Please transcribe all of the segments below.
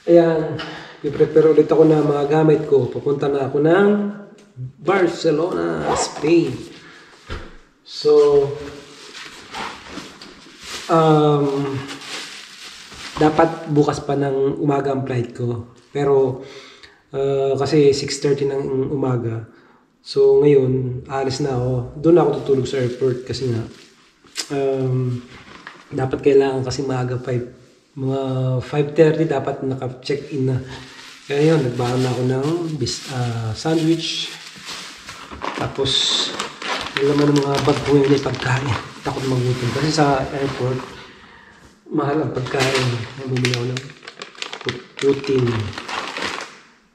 Ayan, i-prepare ulit ako na mga gamit ko. Pupunta na ako ng Barcelona, Spain. So, dapat bukas pa ng umaga ang flight ko. Pero, kasi 6:30 ng umaga. So, ngayon, alis na ako. Doon ako tutulog sa airport kasi nga, dapat kailangan kasi maaga 5. Mga 5:30 dapat naka-check-in na. Kaya yun, nagbahan na ako ng sandwich. Tapos, yung naman ng mga bag ko yung pagkain. Takot magutom. Kasi sa airport, mahal ang pagkain. Bumili ako ng protein.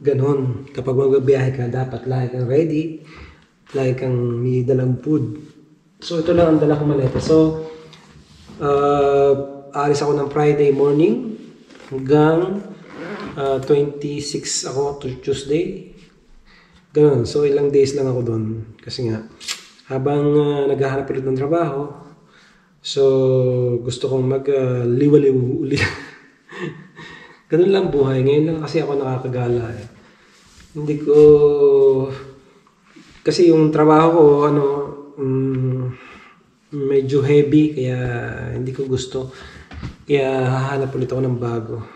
Ganon. Kapag magbabiyahe ka, dapat lagi kang ready. Lagi kang may dalang food. So, ito lang ang dala kong maleta. So, alis ako ng Friday morning hanggang 26 ako to Tuesday. Ganun. So, ilang days lang ako doon. Kasi nga, habang naghahanap ulit ng trabaho, so, gusto kong mag-liwaliw ulit. Ganun lang buhay. Ngayon lang kasi ako nakakagala. Hindi ko... Kasi yung trabaho ko, medyo heavy, kaya hindi ko gusto. Kaya hahanap ulit ako ng bago.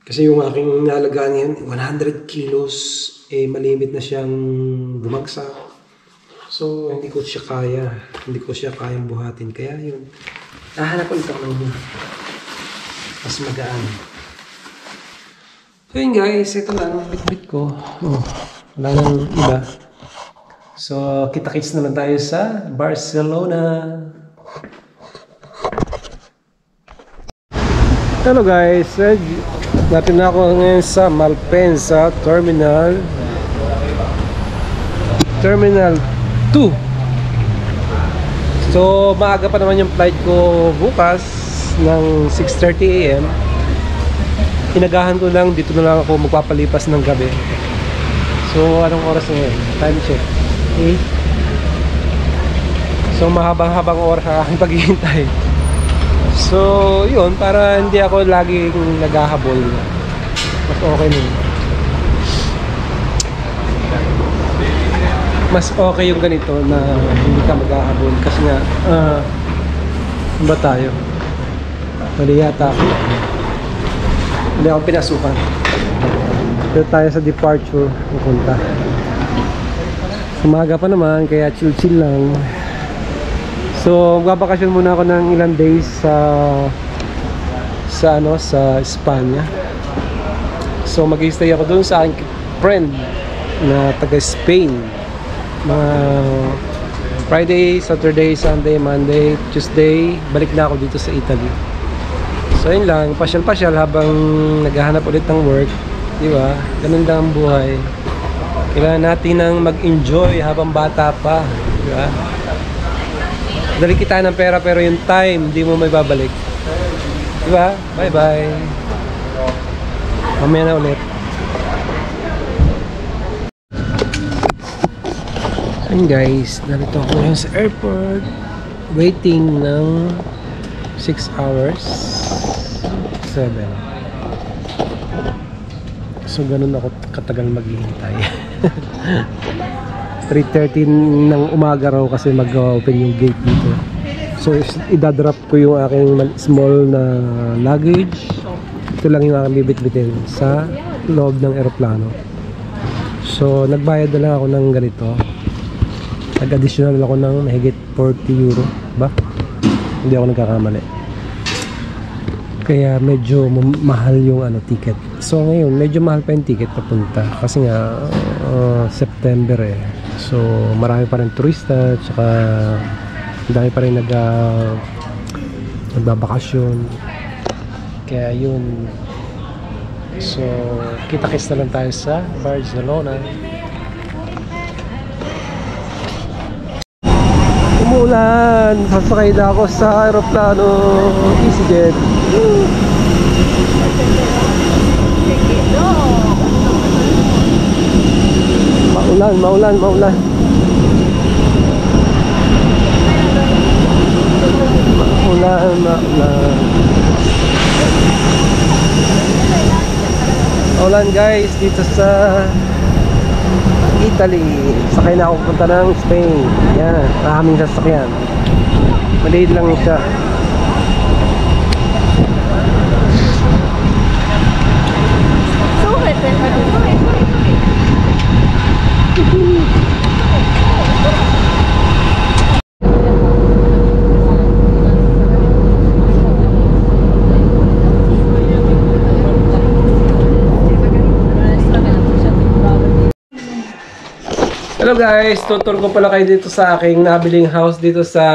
Kasi yung aking nalagaan yan, 100 kilos, malimit na siyang bumagsak. So, hindi ko siya kaya. Hindi ko siya kayang buhatin. Kaya yun, hahanap ulit ako ng mas magaan. So yun guys, ito lang ang bit-bit ko. Wala nang iba. So, kita-kits na lang tayo sa Barcelona. Hello guys, natin na ako ngayon sa Malpensa Terminal 2. So, maaga pa naman yung flight ko bukas ng 6:30 AM. Inagahan ko lang, dito na lang ako magpapalipas ng gabi. So, anong oras na ngayon? Time check 8. So, mahabang-habang oras ang aking paghihintay. So, yun, para hindi ako laging naghahabol. Mas okay nun. Mas okay yung ganito na hindi ka maghahabol. Kasi nga, ba tayo? Mali yata ako. Hindi ako pinasukan. Dito tayo sa departure. Pupunta. Umaga pa naman, kaya chill-chill lang. So, magbabakasyon muna ako ng ilang days sa Espanya. So, mag-i-stay ako doon sa aking friend na taga Spain. Friday, Saturday, Sunday, Monday, Tuesday, balik na ako dito sa Italy. So, yun lang, pasyal-pasyal habang naghahanap ulit ng work. Di ba? Ganun lang ang buhay. Kailangan natin nang mag-enjoy habang bata pa. Di ba? Dali kita ng pera pero yung time hindi mo may babalik. Diba? Bye bye. Mamaya na ulit. And guys, narito ako ngayon sa airport. Waiting ng 6 hours. 7. So ganun ako katagal maghihintay. 3:30 ng umaga raw kasi mag-open yung gate dito. So, idadrop ko yung aking small na luggage. Ito lang yung aking bibit-bitin sa loob ng eroplano. So, nagbayad na lang ako ng ganito. Nag-additional ako ng mahigit 40 euro. Ba? Hindi ako nagkakamali. Kaya medyo mahal yung ticket. So, ngayon, medyo mahal pa yung ticket papunta. Kasi nga, September eh. So, marami pa rin turista, tsaka dami pa rin nagbabakasyon. Kaya yun. So, kita-kits na lang tayo sa Barcelona. Umulan! Sasakay na ako sa aeroplano. EasyJet. Maulan. Maulan. Ulan guys dito sa Italy. Sakay na ako punta ng Spain. Yan, maraming sasakyan. Maliit lang siya. Hello guys, tutur ko pala kayo dito sa aking nabiling house dito sa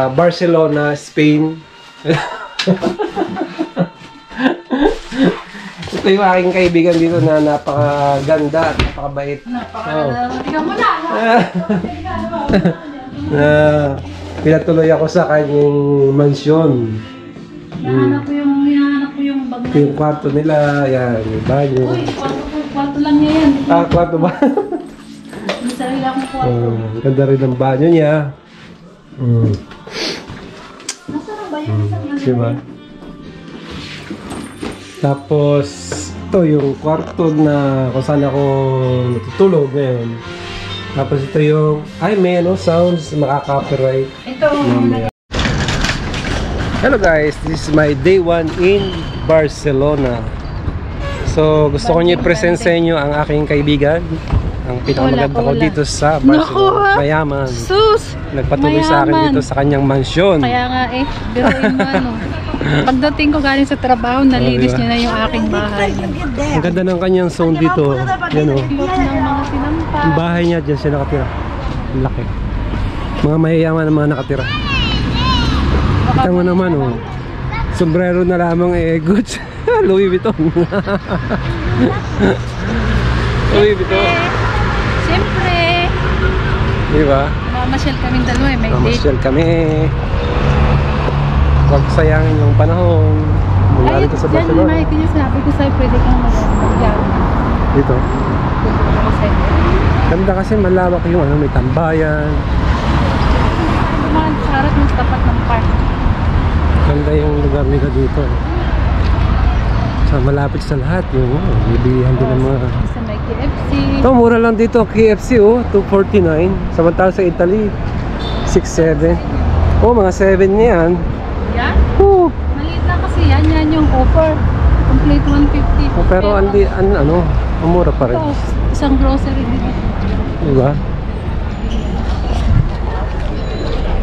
Barcelona, Spain. Ito yung aking kaibigan dito na napakaganda at napakabait. Tingnan mo na. Pinatuloy ako sa kanyang mansyon. Hinahanap ko yung bag na. Yung kwarto nila, yan, yung banyo. Uy, kwarto lang niya yan. Ah, kwarto ba? May sarili akong kwarto. Ganda rin ang banyo niya. Nasaan ba yan? Diba? Tapos, ito yung kwarto na kung saan ako natutulog ngayon. Tapos ito yung, may sounds, makaka-copyright. Ito. Hello guys, this is my day 1 in Barcelona. So, gusto ko niyo i-present sa inyo ang aking kaibigan. Ang pinakamaganda ko dito sa Barcelona. Mayaman. Sus! Nagpatuloy sa akin dito sa kanyang mansyon. Kaya nga biruin mo Pagdating ko galing sa trabaho, nalinis niya na yung aking bahay. Ang ganda ng kanyang zone dito. Yan o. Loob ng mga sinampa. Yung bahay niya, dyan siya nakatira. Ang laki. Mga mayayaman na mga nakatira. Kita mo naman o. Sombrero na lamang goods. Louis Vuitton. Louis Vuitton. Siyempre. Diba? Mamasyal kaming dalawa may date. Mamasyal kami. Huwag sayangin yung panahon. Mula dito sa Barcelona. Ay, dyan, sinabi ko sa'yo, pwede kang mag-yan. Dito? Pwede ko sa'yo. Ganda kasi malawak yung may tambayan. Dumaan sa harap ng tapat ng park. Ganda yung lugar nila dito. Sa malapit sa lahat yung bibilihan din ng mga. Sa may KFC. Ito, mura lang dito KFC $2.49. Samantala sa Italy 6.7. Mga 7 na yan. Yan? Oh. Maliit lang kasi yan. Yan yung offer. Complete 150. Pero ang mura pa rin. Ito, isang grocery dito. Diba?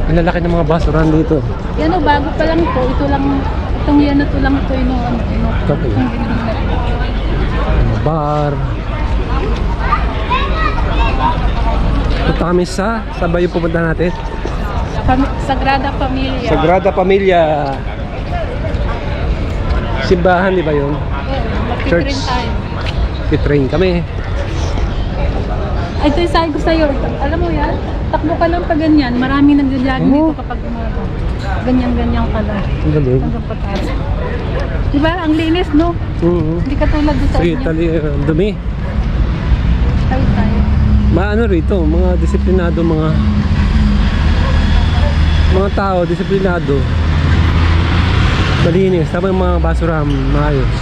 Ang lalaki ng mga basurahan dito. Yan bago pa lang ito. Ito lang, itong yan na ito lang ito. Okay. Bar. Punta kami sa bayo pupunta natin. Sagrada Familia. Sagrada Familia. Simbahan, di ba yun? Church. Kitrain kami. Ay, ito yung sabi ko sa'yo. Alam mo yan? Takbo ka lang pa ganyan. Marami nag-jogging dito kapag umaga. Ganyan-ganyan ka lang. Ang galing. Hanggang pataas. Diba? Ang linis, no? Hindi ka tulad doon sa inyo. Italy, dumi. Tayo. Maano rito, mga disiplinado, mga tao, disiplinado. Malinis, tama yung mga basura, maayos.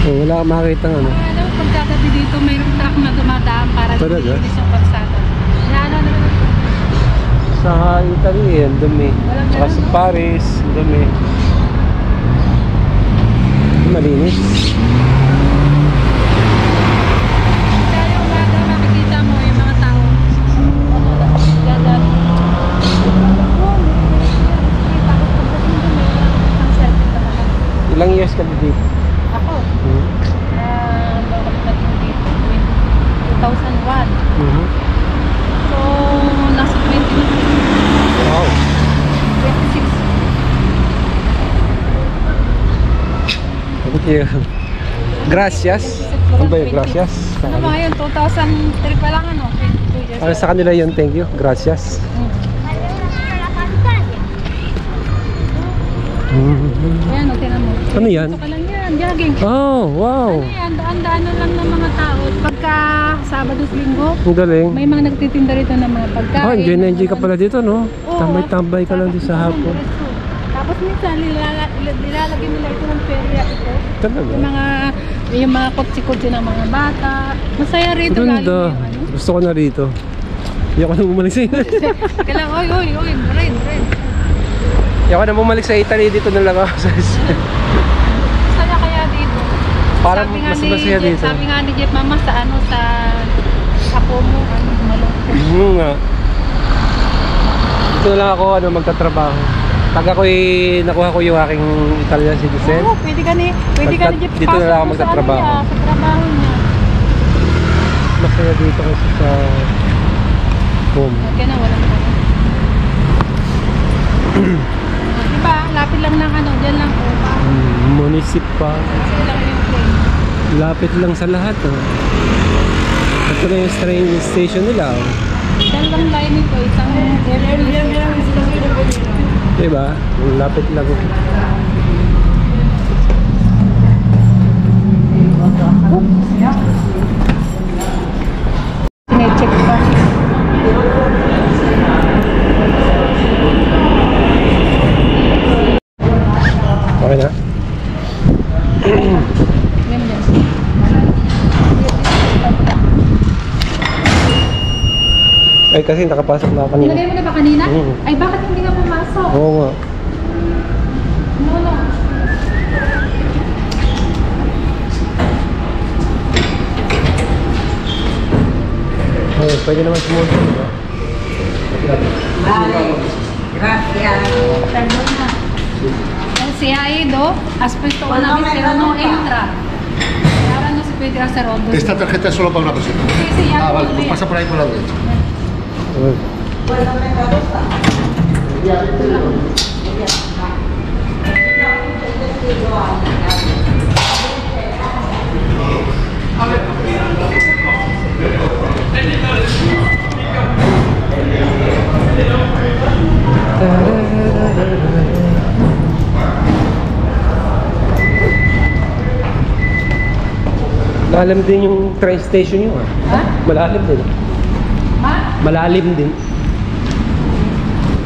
Wala kang makakita ng Alam mo, pagkagabi dito, mayroong truck na dumadaan para linis yung kalsada. Naman. Sa Italy, ang dumi. Saka sa Paris, ang dumi. Malinis. Kaya yung umaga, makikita mo yung mga tao. Gagal. Ilang years ka dito? Ako, nagdating dito 2001. So, nasa 20. Wow. 26. Thank you. Gracias. Ano ba yung gracias? Ano ba yun? 2003 pa lang 22 years. Sa kanila yun, thank you. Gracias. Ayan, tinan mo. Ano yan? Ito ka lang yan, jogging. Oh, wow. Ano yan, daan-daanan lang ng mga tao. Pagka Sabado, Linggo, Ang galing. may mga nagtitinda rito ng mga pagkain. Enjoy na enjoy ka pala dito, no? Oo. Tambay-tambay ka lang dito sa hapon. Tapos minsan, nilalagyan nila ito ng perya ito. Talaga? Yung mga Yung mga kutsi-kutsi ng mga bata. Masaya rito lalo Ganda. yung ano. Gusto ko na rito. Hindi ako na bumalik sa Italy. Kailang, oy, rin. Hindi ako na bumalik sa Italy. Dito na lang ako. Masaya kaya dito. Parang Sabi nga mas ni masaya Jeff, dito. Sabi nga ni Jeff, mama, sa ano, sa apo mo, ano, malungkot. Nga. Dito na lang ako magtatrabaho. Pag ako'y nakuha ko yung aking Italian citizen, Oo, pwede ka ni Jeff. Dito na lang ako pasok mo sa magtatrabaho. ano niya, sa trabaho niya. masaya dito kasi sa home. Okay na, walang ano. Diba, lapit lang ng ano, dyan lang po. Municipal. Kasi lang yung train. Lapit lang sa lahat. Oh. Ito na yung train station nila. Oh. Dyan lang line ito, isang Diba? Lapit lang. Sinecheck pa. Okay na? Ganyan dyan. Ay kasi nakapasok na ako kanina. Nilagay mo na ba kanina? Mm. Ay, bakit hindi ka pumasok? Oo nga. No. Oh, pwede naman sumunod. Diba? Si Aido, aspetto una vez que no entra. Y ahora no se puede hacer otro. Esta tarjeta es solo para una persona. Sí, sí, ya. Ah, vale, pues pasa por ahí por la derecha. Malalim din yung train station yun. Ha? Malalim din. Ha? Malalim din.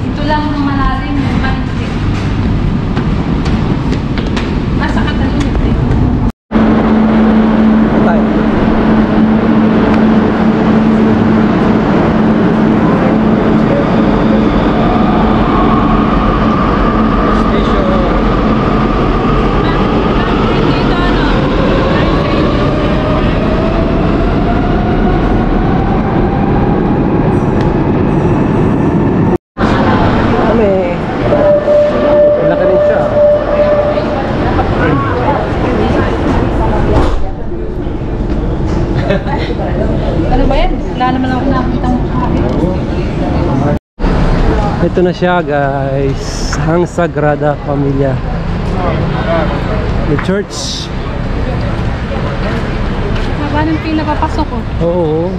Ito lang ang malalim yung bandit. Nasa Catalunya. Tayo. Station. Dito ano? Kami. Laki rin siya. Ano ba yan? Wala naman ako nakakita mo. Ito na siya guys. Ang Sagrada Familia. The church. Haba ng pila papasok ko. Oo.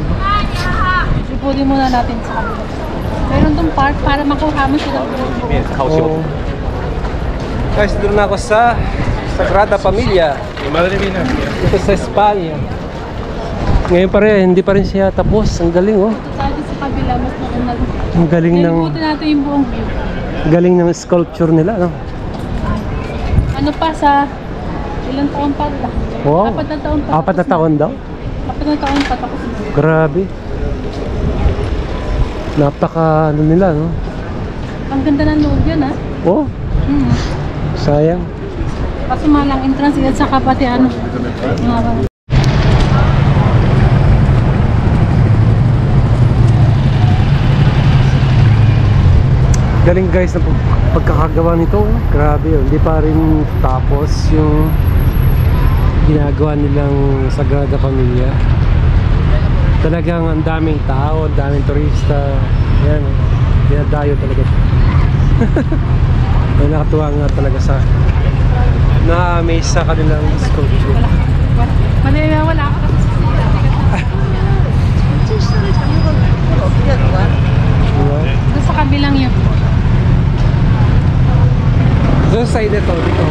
Ipunin muna natin sa kabila. Meron tong park para makuha mo sila. Oo. Guys, doon na ako sa Sagrada Familia. Ito sa Espanya. Ngayon pa rin, hindi pa rin siya tapos. Ang galing oh. Ito tayo sa kabila, mas maganda. Ang galing ng Ipunin natin yung buong view. galing ng sculpture nila, no? Ano pa sa ilang taon pa? Wow. 4 na taon pa. 4 na taon daw? 4 na taon pa tapos na. Grabe. Napaka ano nila, no? Ang ganda ng loob yan, ha? Oh, sayang. Kaso malang entrance yan sa kapati, ano? Mga Galing guys na pagkakagawa nito. Grabe yun. Hindi pa rin tapos yung ginagawa nilang Sagrada Familia. Talagang ang daming tao, ang daming turista. Yan. Dinadayo talaga. May nakatuwa nga talaga sa na-amaze sa kanilang sculpture. wala ka kasi sa Diba? doon sa kabilang yun. So sa side ito, dito.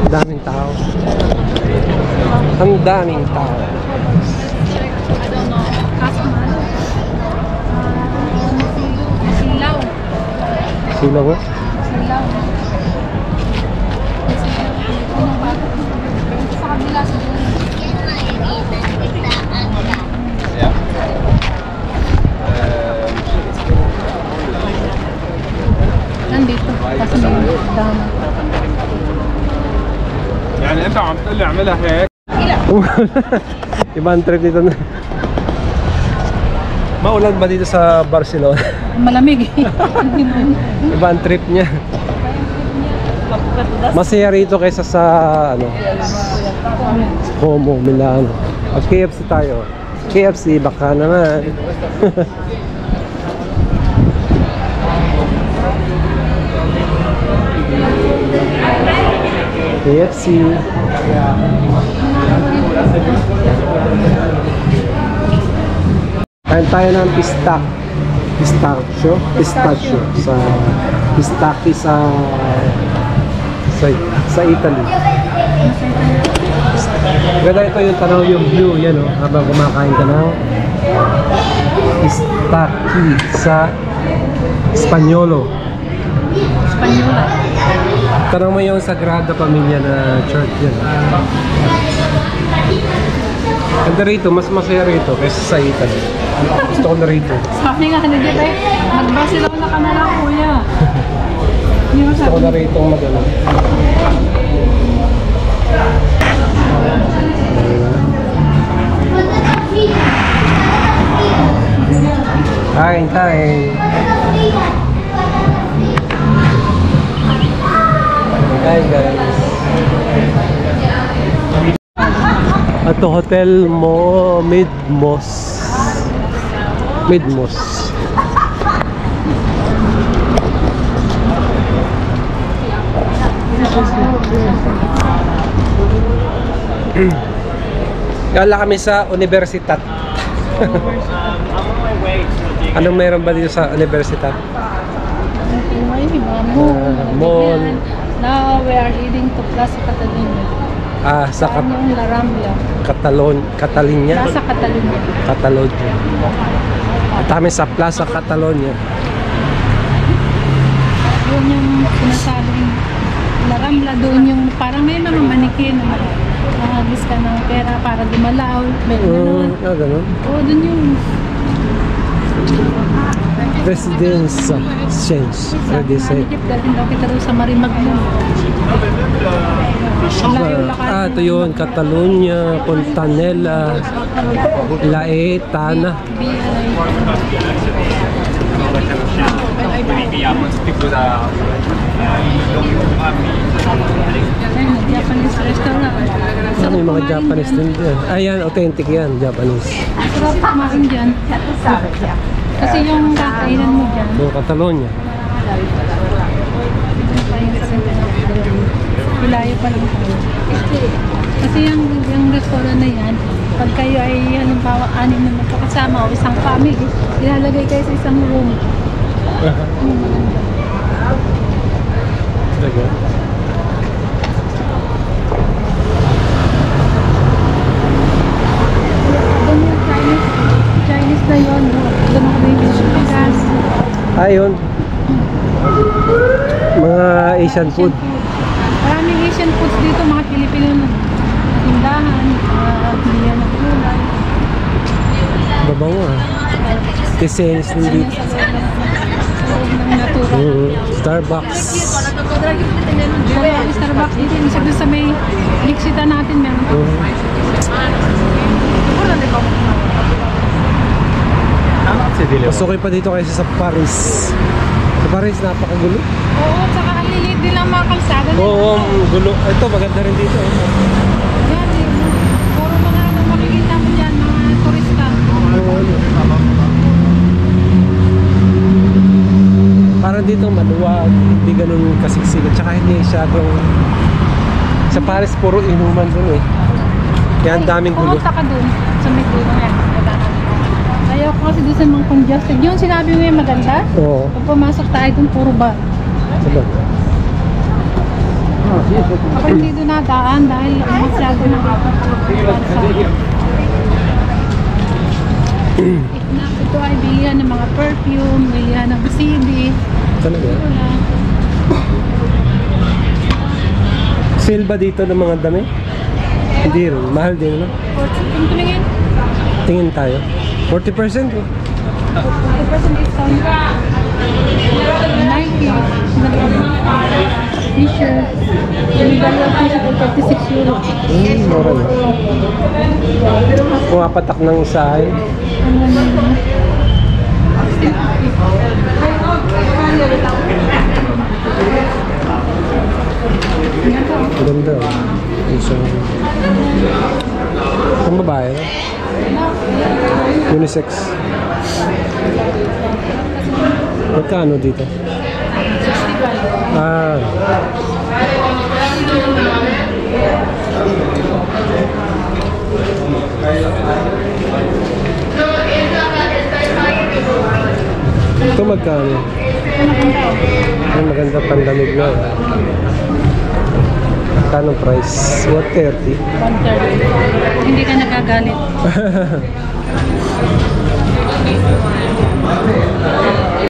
Daming tao. Ang daming tao. I don't know. Kaso Silaw ko. Silaw. Sa kabila siguro. nandito kasi may dama. يعني انت عم تقول لي اعملها هيك Ibang trip dito na. Maulan ba dito sa Barcelona? Malamig eh. Ibang trip niya. Masaya rito kaysa sa ano, Como, Milano. At KFC tayo. KFC baka naman. KFC. Kain tayo ng pistachio sa pistachio sa Italy. Ganda ito yung tanaw yung view yan oh, habang kumakain ka ng pistachio sa Espanyolo. Espanyola. Tanong mo yung Sagrada Familia na church yan. Ganda rito, mas masaya rito kaysa sa Italy. Gusto ko na rito. Sabi nga, ano dyan eh, mag-Barcelona ka na lang kuya. Gusto ko na rito mag-ano. Kain. Hi guys. Ito hotel mo Midmos. Gala kami sa Universitat. Anong meron ba dito sa Universitat? Mall. Now we are heading to Plaza Catalunya. Sa Yung La Rambla. Catalonia. Plaza Catalunya. Catalonia. At kami sa Plaza Catalonia. Doon yung sinasabing La Rambla, doon yung parang may mga manikin na nakagis ka ng pera para dumalaw. May ganun. Ganun. Oo, doon yung Residence Change. dalhin daw kita doon sa Marimag mo. Ito yun. Catalonia, Fontanella, Laetana. Japanese restaurant. Ano yung mga Japanese din dyan? Ayan, authentic yan, Japanese. Sarap kumain dyan. Kasi yung kakainan mo dyan. Catalonia. Ilayo pa lang. Kasi yung restaurant na yan, pag kayo ay halimbawa 6 na magkakasama o isang family, ilalagay kayo sa isang room. Talaga? Doon yung Chinese na yun. Doon ako may gas. Ayun. Mga Asian food. Maraming Asian foods dito, mga Pilipino na tindahan, bilihan ng gulay. Babaw Tisenis din dito. Ng natura. Starbucks. Starbucks dito, isa doon sa may liksita natin meron. Mas okay pa dito kaysa sa Paris. Sa Paris, napakagulo. Oo, tsaka ang lilit din ang mga kalsada nila. Oo, gulo. Ito, maganda rin dito. Yan eh. Puro mga ano makikita mo dyan, mga turista. Parang dito maluwag, hindi ganun kasiksik. At saka hindi masyadong... Sa Paris, puro inuman dun eh. Kaya ang daming gulo. Pumunta ka dun sa may gulo yan. Ayaw ko kasi dun sa mga congested. Yung sinabi mo yung maganda, Oo. pag pumasok tayo dun, puro bar. Sabag. Ako hindi doon nadaan dahil masyado na ito ay bilihan ng mga perfume, bilihan ng CD, Talaga? Sale ba dito ng mga dami? Hindi rin. Mahal din, no? Kung tumingin, Tingin tayo. 40% eh. 40% discount. Nike, t-shirt, yung dalawang t-shirt ay 36 euro. Mura na. Pumapatak ng isa ay. Ganda. Isang... Ang babae, no? Unisex. Magkano dito? 65. Ah. Ito magkano? Ay, maganda pandamig na. Magkano price? 130. 130. Hindi ka nakagalit.